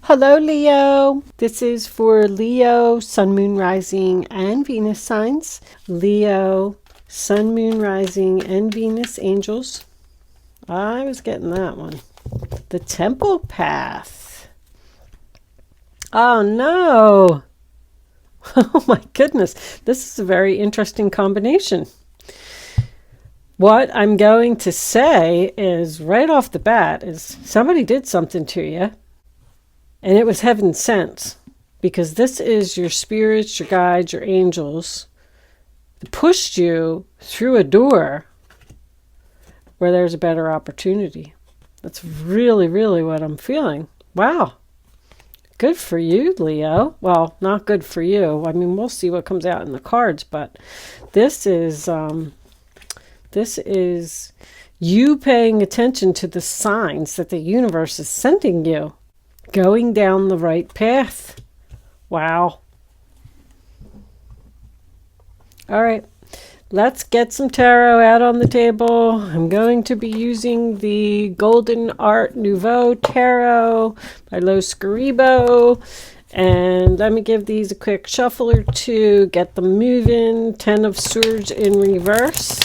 Hello, Leo. This is for Leo, Sun, Moon, Rising, and Venus signs. Leo, Sun, Moon, Rising, and Venus angels. I was getting that one. The Temple Path. Oh, no. Oh, my goodness. This is a very interesting combination. What I'm going to say is right off the bat is somebody did something to you. And it was heaven sent, because this is your spirits, your guides, your angels that pushed you through a door where there's a better opportunity. That's really, really what I'm feeling. Wow. Good for you, Leo. Well, not good for you. I mean, we'll see what comes out in the cards, but this is you paying attention to the signs that the universe is sending you. Going down the right path. Wow. All right. Let's get some tarot out on the table. I'm going to be using the Golden Art Nouveau Tarot by Lo Scribo. And let me give these a quick shuffle or two. Get them moving. 10 of Swords in reverse.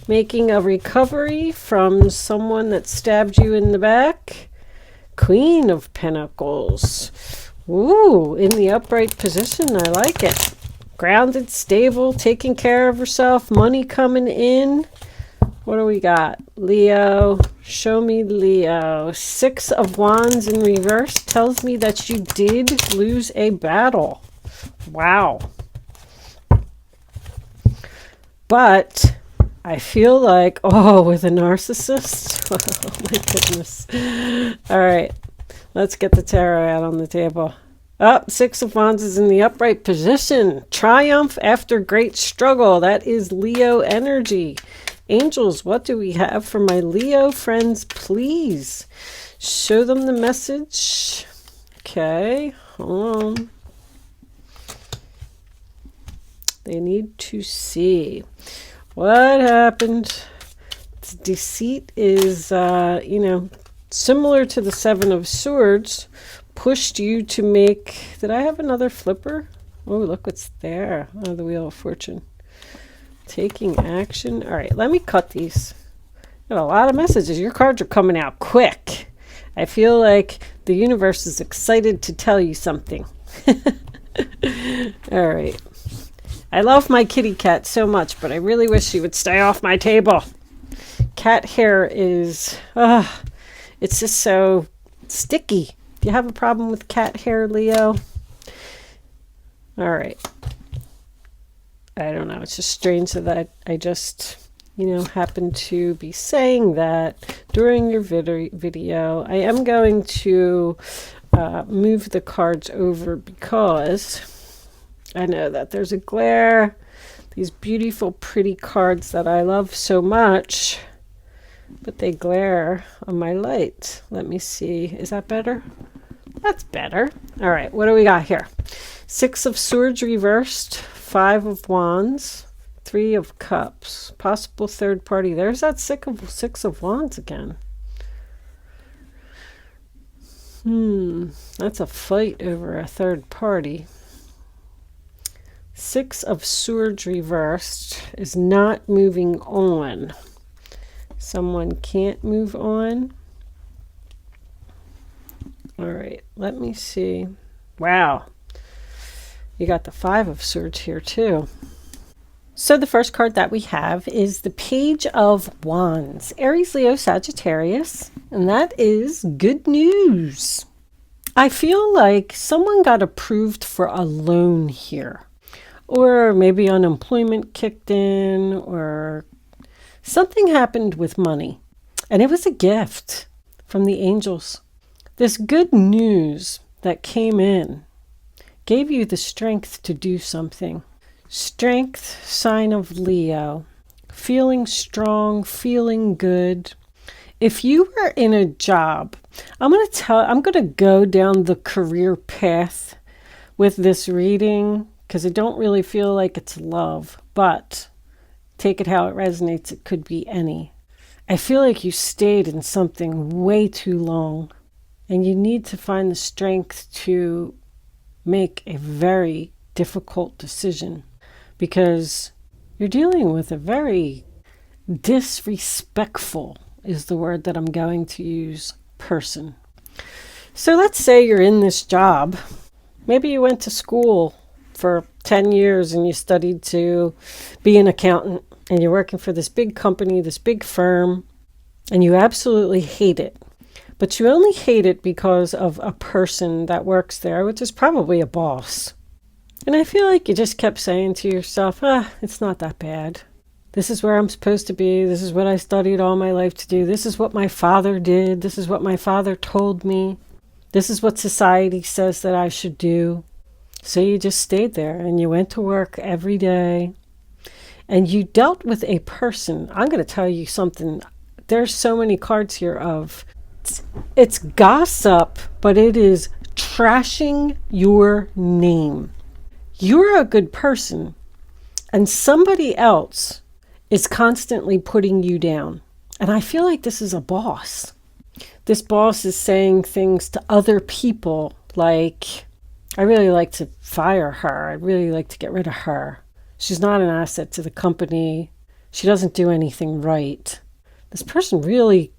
Making a recovery from someone that stabbed you in the back. Queen of Pentacles. Ooh, in the upright position. I like it. Grounded, stable, taking care of herself. Money coming in. What do we got? Leo. Show me Leo. 6 of Wands in reverse tells me that you did lose a battle. Wow. But I feel like, with a narcissist. Oh my goodness. All right, let's get the tarot out on the table. 6 of Wands is in the upright position. Triumph after great struggle. That is Leo energy. Angels, what do we have for my Leo friends? Please show them the message. Okay, hold on. They need to see. What happened? Deceit is, similar to the 7 of Swords, pushed you to make... Did I have another flipper? Oh, look what's there. Oh, the Wheel of Fortune. Taking action. All right, let me cut these. Got a lot of messages. Your cards are coming out quick. I feel like the universe is excited to tell you something. All right. I love my kitty cat so much, but I really wish she would stay off my table. Cat hair is, it's just so sticky. Do you have a problem with cat hair, Leo? All right. I don't know. It's just strange that I just, happened to be saying that during your video. I am going to move the cards over because I know that there's a glare. These beautiful, pretty cards that I love so much, but they glare on my light. Let me see. Is that better? That's better. All right. What do we got here? 6 of Swords reversed. 5 of Wands. 3 of Cups. Possible third party. There's that 6 of Wands again. That's a fight over a third party. 6 of Swords reversed is not moving on. Someone can't move on. All right, let me see. Wow. You got the 5 of Swords here too. So the first card that we have is the Page of Wands. Aries, Leo, Sagittarius. And that is good news. I feel like someone got approved for a loan here. Or maybe unemployment kicked in, or something happened with money. And it was a gift from the angels. This good news that came in gave you the strength to do something. Strength, sign of Leo. Feeling strong, feeling good. If you were in a job, I'm going to go down the career path with this reading, because I don't really feel like it's love, but take it how it resonates. It could be any. I feel like you stayed in something way too long. And you need to find the strength to make a very difficult decision, because you're dealing with a very disrespectful, is the word that I'm going to use, person. So let's say you're in this job. Maybe you went to school for 10 years and you studied to be an accountant, and you're working for this big company, this big firm, and you absolutely hate it. But you only hate it because of a person that works there, which is probably a boss. And I feel like you just kept saying to yourself, it's not that bad. This is where I'm supposed to be. This is what I studied all my life to do. This is what my father did. This is what my father told me. This is what society says that I should do. So you just stayed there and you went to work every day and you dealt with a person. I'm going to tell you something. There's so many cards here of, it's gossip, but it is trashing your name. You're a good person and somebody else is constantly putting you down. And I feel like this is a boss. This boss is saying things to other people like, I really like to fire her. I'd really like to get rid of her. She's not an asset to the company. She doesn't do anything right. This person really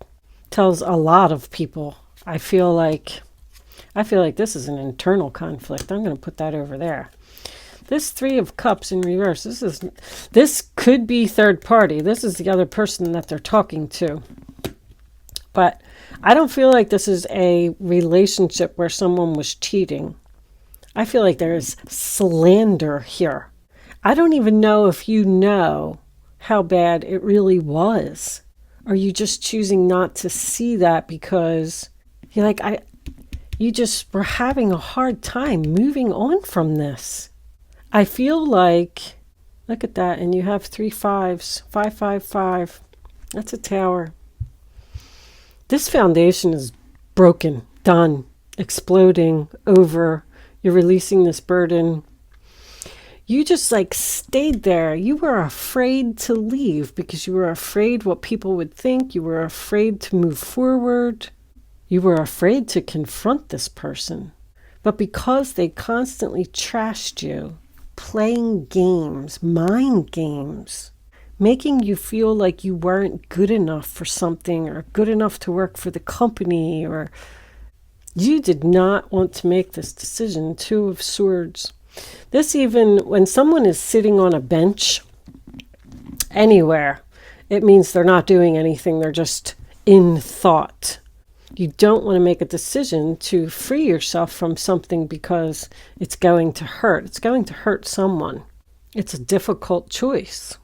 tells a lot of people. I feel like this is an internal conflict. I'm going to put that over there. This 3 of Cups in reverse, this could be third party. This is the other person that they're talking to. But I don't feel like this is a relationship where someone was cheating. I feel like there is slander here. I don't even know if you know how bad it really was. Or you just choosing not to see that because you're like, you just were having a hard time moving on from this. I feel like, look at that, and you have 3 5s, 5, 5, 5. That's a tower. This foundation is broken, done, exploding, over. You're releasing this burden. You just like stayed there. You were afraid to leave because you were afraid what people would think. You were afraid to move forward. You were afraid to confront this person. But because they constantly trashed you, playing games, mind games, making you feel like you weren't good enough for something or good enough to work for the company, or you did not want to make this decision. 2 of Swords. This, even when someone is sitting on a bench anywhere, it means they're not doing anything. They're just in thought. You don't want to make a decision to free yourself from something because it's going to hurt. It's going to hurt someone. It's a difficult choice.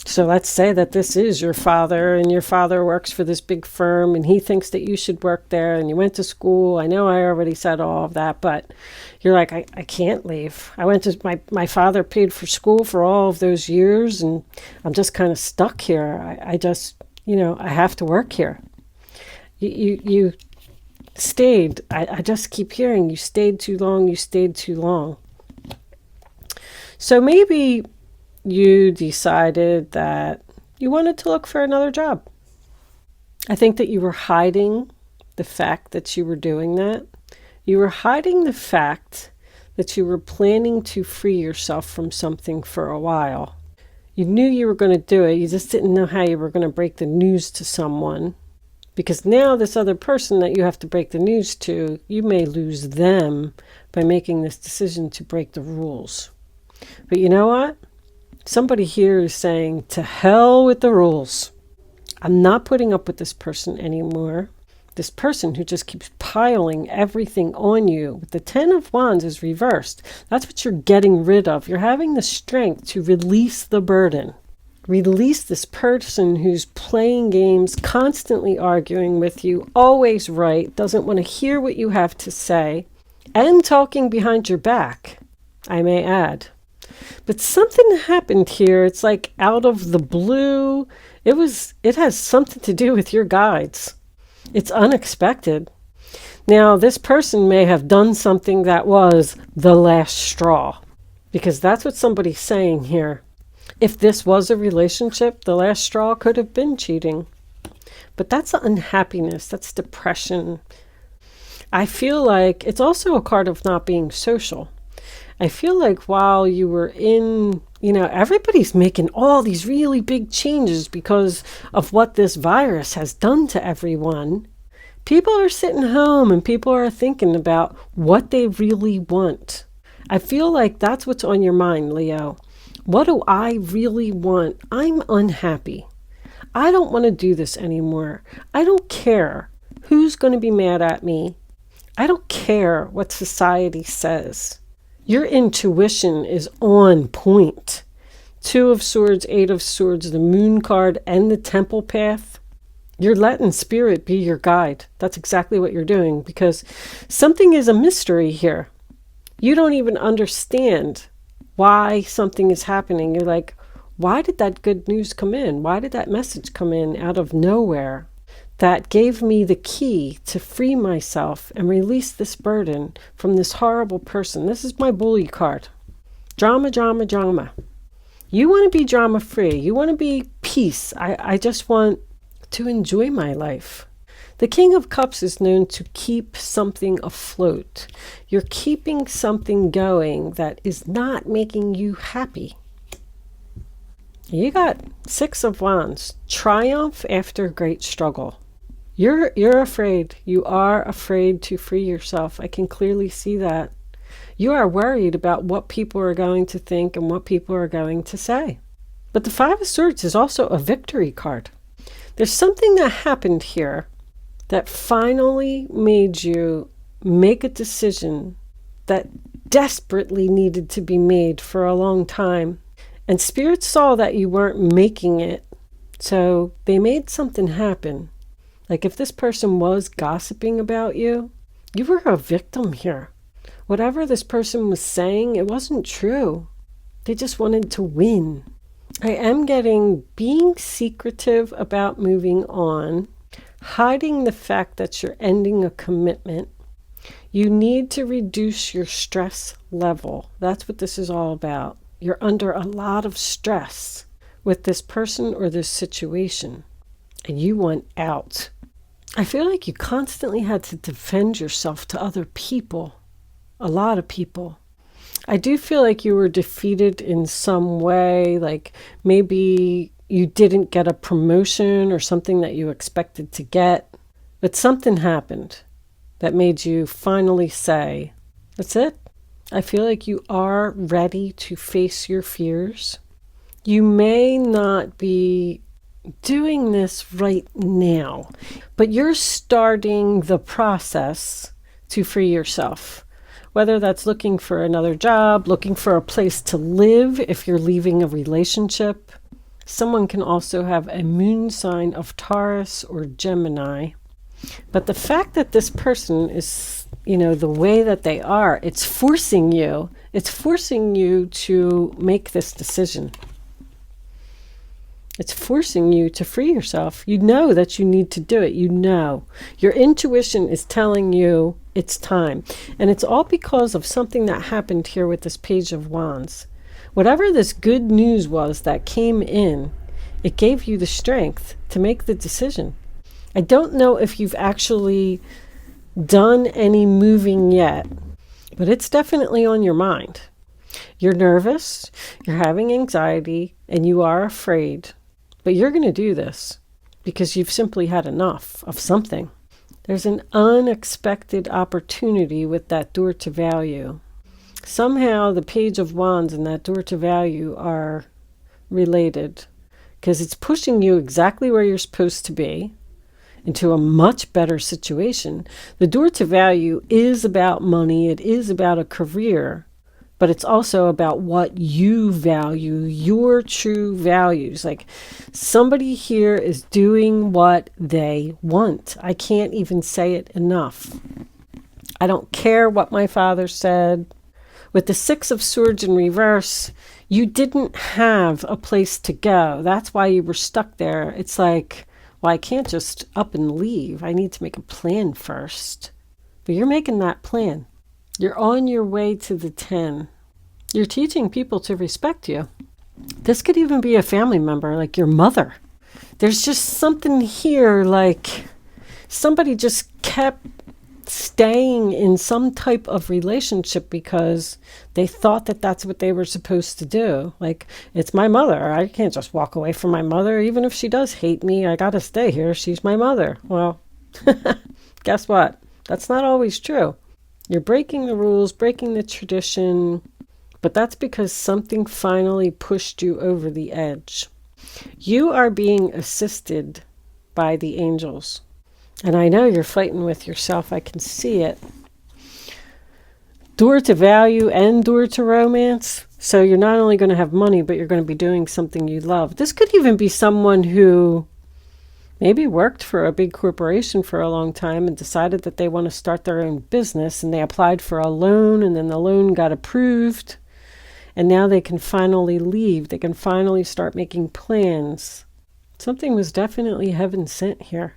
So let's say that this is your father and your father works for this big firm and he thinks that you should work there and you went to school. I know I already said all of that, but you're like, I can't leave. I went to, my father paid for school for all of those years and I'm just kind of stuck here. I just, I have to work here. You stayed. I just keep hearing you stayed too long. You stayed too long. So maybe you decided that you wanted to look for another job. I think that you were hiding the fact that you were doing that. You were hiding the fact that you were planning to free yourself from something for a while. You knew you were going to do it. You just didn't know how you were going to break the news to someone. Because now this other person that you have to break the news to, you may lose them by making this decision to break the rules. But you know what? Somebody here is saying, to hell with the rules. I'm not putting up with this person anymore. This person who just keeps piling everything on you. The 10 of Wands is reversed. That's what you're getting rid of. You're having the strength to release the burden. Release this person who's playing games, constantly arguing with you, always right, doesn't want to hear what you have to say, and talking behind your back, I may add. But something happened here. It's like out of the blue. It has something to do with your guides. It's unexpected. Now, this person may have done something that was the last straw, because that's what somebody's saying here. If this was a relationship, the last straw could have been cheating. But that's unhappiness. That's depression. I feel like it's also a card of not being social. I feel like while you were in, everybody's making all these really big changes because of what this virus has done to everyone. People are sitting home and people are thinking about what they really want. I feel like that's what's on your mind, Leo. What do I really want? I'm unhappy. I don't want to do this anymore. I don't care who's going to be mad at me. I don't care what society says. Your intuition is on point. 2 of Swords, 8 of Swords, the Moon card, and the Temple path. You're letting Spirit be your guide. That's exactly what you're doing, because something is a mystery here. You don't even understand why something is happening. You're like, why did that good news come in? Why did that message come in out of nowhere? That gave me the key to free myself and release this burden from this horrible person. This is my bully card. Drama, drama, drama. You want to be drama free. You want to be peace. I just want to enjoy my life. The King of Cups is known to keep something afloat. You're keeping something going that is not making you happy. You got 6 of Wands. Triumph after great struggle. You're afraid. You are afraid to free yourself. I can clearly see that. You are worried about what people are going to think and what people are going to say. But the 5 of Swords is also a victory card. There's something that happened here that finally made you make a decision that desperately needed to be made for a long time. And Spirit saw that you weren't making it, so they made something happen. Like if this person was gossiping about you, you were a victim here. Whatever this person was saying, it wasn't true. They just wanted to win. I am getting being secretive about moving on, hiding the fact that you're ending a commitment. You need to reduce your stress level. That's what this is all about. You're under a lot of stress with this person or this situation, and you want out. I feel like you constantly had to defend yourself to other people, a lot of people. I do feel like you were defeated in some way, like maybe you didn't get a promotion or something that you expected to get, but something happened that made you finally say, that's it. I feel like you are ready to face your fears. You may not be doing this right now, but you're starting the process to free yourself. Whether that's looking for another job, looking for a place to live if you're leaving a relationship. Someone can also have a moon sign of Taurus or Gemini. But the fact that this person is, the way that they are, it's forcing you to make this decision. It's forcing you to free yourself. You know that you need to do it. Your intuition is telling you it's time. And it's all because of something that happened here with this Page of Wands. Whatever this good news was that came in, it gave you the strength to make the decision. I don't know if you've actually done any moving yet, but it's definitely on your mind. You're nervous, you're having anxiety, and you are afraid. But you're going to do this because you've simply had enough of something. There's an unexpected opportunity with that door to value. Somehow the Page of Wands and that door to value are related because it's pushing you exactly where you're supposed to be into a much better situation. The door to value is about money. It is about a career. But it's also about what you value, your true values. Like somebody here is doing what they want. I can't even say it enough. I don't care what my father said. With the 6 of Swords in reverse, you didn't have a place to go. That's why you were stuck there. It's like, well, I can't just up and leave. I need to make a plan first. But you're making that plan. You're on your way to the 10. You're teaching people to respect you. This could even be a family member, like your mother. There's just something here, like somebody just kept staying in some type of relationship because they thought that that's what they were supposed to do. Like, it's my mother. I can't just walk away from my mother. Even if she does hate me, I got to stay here. She's my mother. Well, guess what? That's not always true. You're breaking the rules, breaking the tradition, but that's because something finally pushed you over the edge. You are being assisted by the angels. And I know you're fighting with yourself. I can see it. Door to value and door to romance. So you're not only going to have money, but you're going to be doing something you love. This could even be someone who maybe worked for a big corporation for a long time and decided that they want to start their own business, and they applied for a loan, and then the loan got approved, and now they can finally leave. They can finally start making plans. Something was definitely heaven sent here.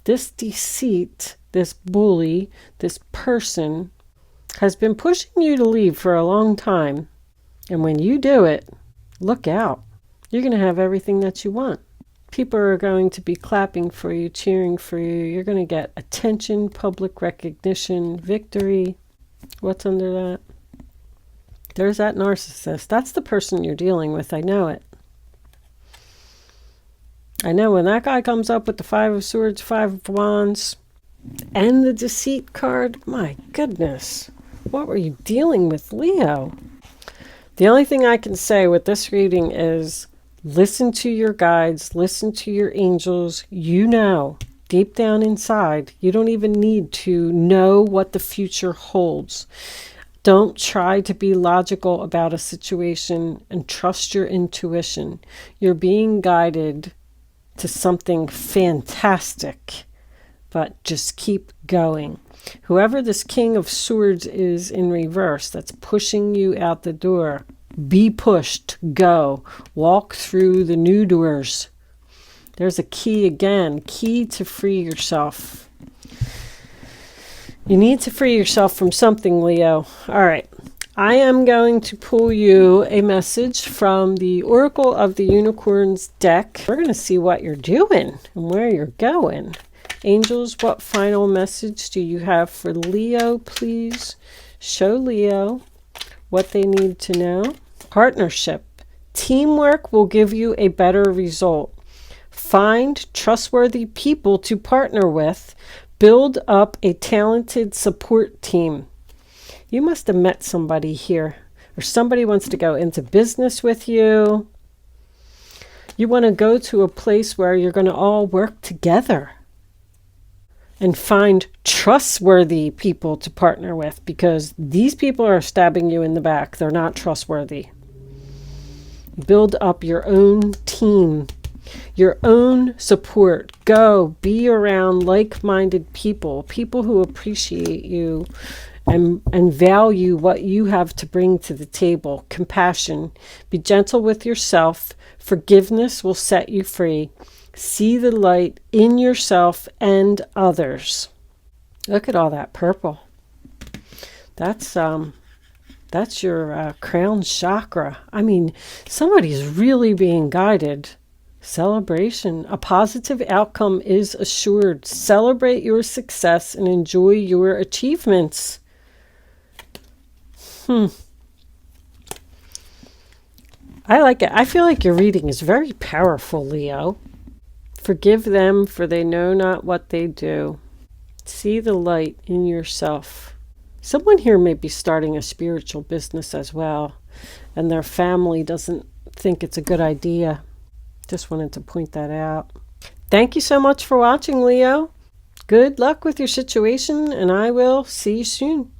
This deceit, this bully, this person has been pushing you to leave for a long time. And when you do it, look out. You're going to have everything that you want. People are going to be clapping for you, cheering for you. You're going to get attention, public recognition, victory. What's under that? There's that narcissist. That's the person you're dealing with. I know it. I know when that guy comes up with the 5 of Swords, 5 of Wands, and the deceit card, my goodness. What were you dealing with, Leo? The only thing I can say with this reading is listen to your guides, listen to your angels. You know, deep down inside, you don't even need to know what the future holds. Don't try to be logical about a situation and trust your intuition. You're being guided to something fantastic, but just keep going. Whoever this King of Swords is in reverse that's pushing you out the door, be pushed, go. Walk through the new doors. There's a key again, key to free yourself. You need to free yourself from something, Leo. All right. I am going to pull you a message from the Oracle of the Unicorns deck. We're going to see what you're doing and where you're going. Angels, what final message do you have for Leo? Please show Leo what they need to know. Partnership. Teamwork will give you a better result. Find trustworthy people to partner with. Build up a talented support team. You must have met somebody here, or somebody wants to go into business with you. You want to go to a place where you're going to all work together and find trustworthy people to partner with, because these people are stabbing you in the back. They're not trustworthy. Build up your own team, your own support. Go be around like-minded people, people who appreciate you and value what you have to bring to the table. Compassion. Be gentle with yourself. Forgiveness will set you free. See the light in yourself and others. Look at all that purple. That's your crown chakra. I mean, somebody's really being guided. Celebration. A positive outcome is assured. Celebrate your success and enjoy your achievements. I like it. I feel like your reading is very powerful, Leo. Forgive them, for they know not what they do. See the light in yourself. Someone here may be starting a spiritual business as well, and their family doesn't think it's a good idea. Just wanted to point that out. Thank you so much for watching, Leo. Good luck with your situation, and I will see you soon.